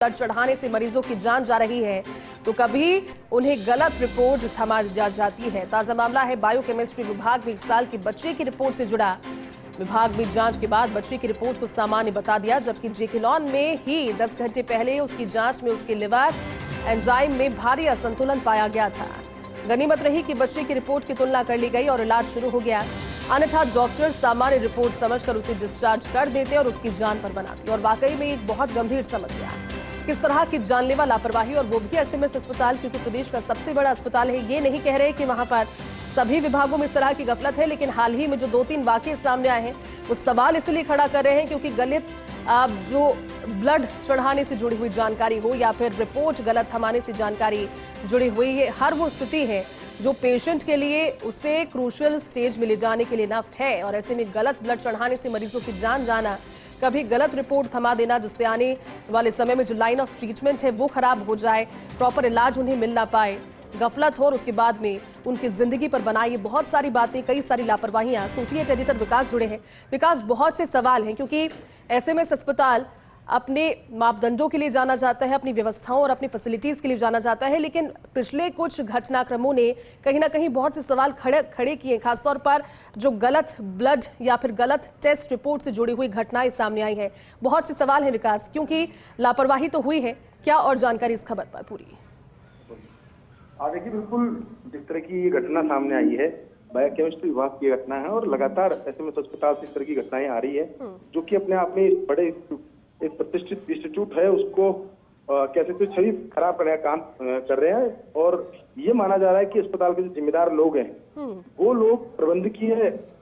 Blood चढ़ाने से मरीजों की जान जा रही है तो कभी उन्हें गलत रिपोर्ट थमा जाती है। ताजा मामला है बायोकेमिस्ट्री विभाग में 1 साल की बच्चे की रिपोर्ट से जुड़ा। विभाग में जांच के बाद बच्चे की रिपोर्ट को सामान्य बता दिया, जबकि जेकेलॉन में ही 10 घंटे पहले उसकी जांच में उसके लिवर एंजाइम में भारी असंतुलन पाया गया था। गनीमत रही कि बच्चे की रिपोर्ट की तुलना कर ली गई और इलाज शुरू हो गया, अन्यथा डॉक्टर सामान्य रिपोर्ट समझकर उसे डिस्चार्ज कर देते और उसकी जान पर बनाते। और वाकई में एक बहुत गंभीर समस्या, किस तरह की जानलेवा लापरवाही, और वो भी एसएमएस अस्पताल, क्योंकि प्रदेश का सबसे बड़ा अस्पताल है। ये नहीं कह रहे कि वहां पर सभी विभागों में इस तरह की गफलत है, लेकिन हाल ही में जो 2-3 वाकये सामने आए हैं वो सवाल इसलिए खड़ा कर रहे हैं क्योंकि गलत जो ब्लड चढ़ाने से जुड़ी हुई जानकारी हो या फिर रिपोर्ट गलत थमाने से जानकारी जुड़ी हुई है, हर वो स्थिति है जो पेशेंट के लिए उसे क्रूशियल स्टेज में ले जाने के लिए नफ है। और ऐसे में गलत ब्लड चढ़ाने से मरीजों की जान जाना, कभी गलत रिपोर्ट थमा देना जिससे आने वाले समय में जो लाइन ऑफ ट्रीटमेंट है वो खराब हो जाए, प्रॉपर इलाज उन्हें मिल ना पाए, गफलत हो और उसके बाद में उनकी जिंदगी पर बनाई बहुत सारी बातें, कई सारी लापरवाहियां। एसोसिएट एडिटर विकास जुड़े हैं। विकास, बहुत से सवाल हैं क्योंकि एसएमएस अस्पताल अपने मापदंडों के लिए जाना जाता है, अपनी व्यवस्थाओं और अपनी फैसिलिटीज के लिए जाना जाता है, लेकिन पिछले कुछ घटनाक्रमों ने कहीं ना कहीं बहुत से सवाल खड़े किए, खासतौर पर जो गलत ब्लड या फिर गलत टेस्ट रिपोर्ट से जुड़ी हुई घटनाएं सामने आई हैं। बहुत से सवाल हैं विकास, क्योंकि लापरवाही तो हुई है। क्या और जानकारी इस खबर पर पूरी? देखिए, बिल्कुल जिस तरह की ये घटना सामने आई है, बायोकेमिस्ट्री विभाग की घटना है और लगातार एसएमएस अस्पताल से इस तरह की घटनाएं आ रही है, जो कि अपने आप में बड़े एक प्रतिष्ठित इंस्टीट्यूट है, उसको कह सकते हो छवि खराब करने का काम कर रहे हैं। और ये माना जा रहा है कि अस्पताल के जो जिम्मेदार लोग हैं, वो लोग प्रबंधकीय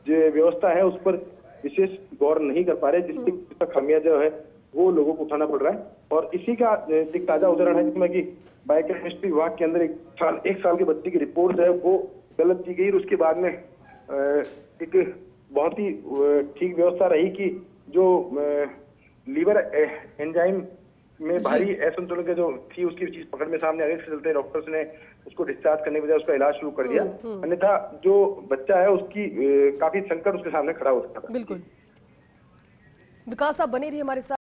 जो व्यवस्था है उस पर विशेष गौर नहीं कर पा रहे, जिससे खामियाजा है वो लोगों को उठाना पड़ रहा है। और इसी का एक ताजा उदाहरण है जिसमें कि बायोकेमिस्ट्री विभाग के अंदर 1 साल के बच्चे की रिपोर्ट है वो गलत दी गई और उसके बाद में एक बहुत ही ठीक व्यवस्था रही कि जो लीवर एंजाइम में भारी असंतुलन का जो थी उसकी चीज पकड़ में सामने आ गई, इसके चलते डॉक्टर्स ने उसको डिस्चार्ज करने के बजाय उसका इलाज शुरू कर दिया। अन्यथा जो बच्चा है उसकी काफी संकट उसके सामने खड़ा हो सकता था। बिल्कुल विकास, आप बने रहिए हमारे साथ।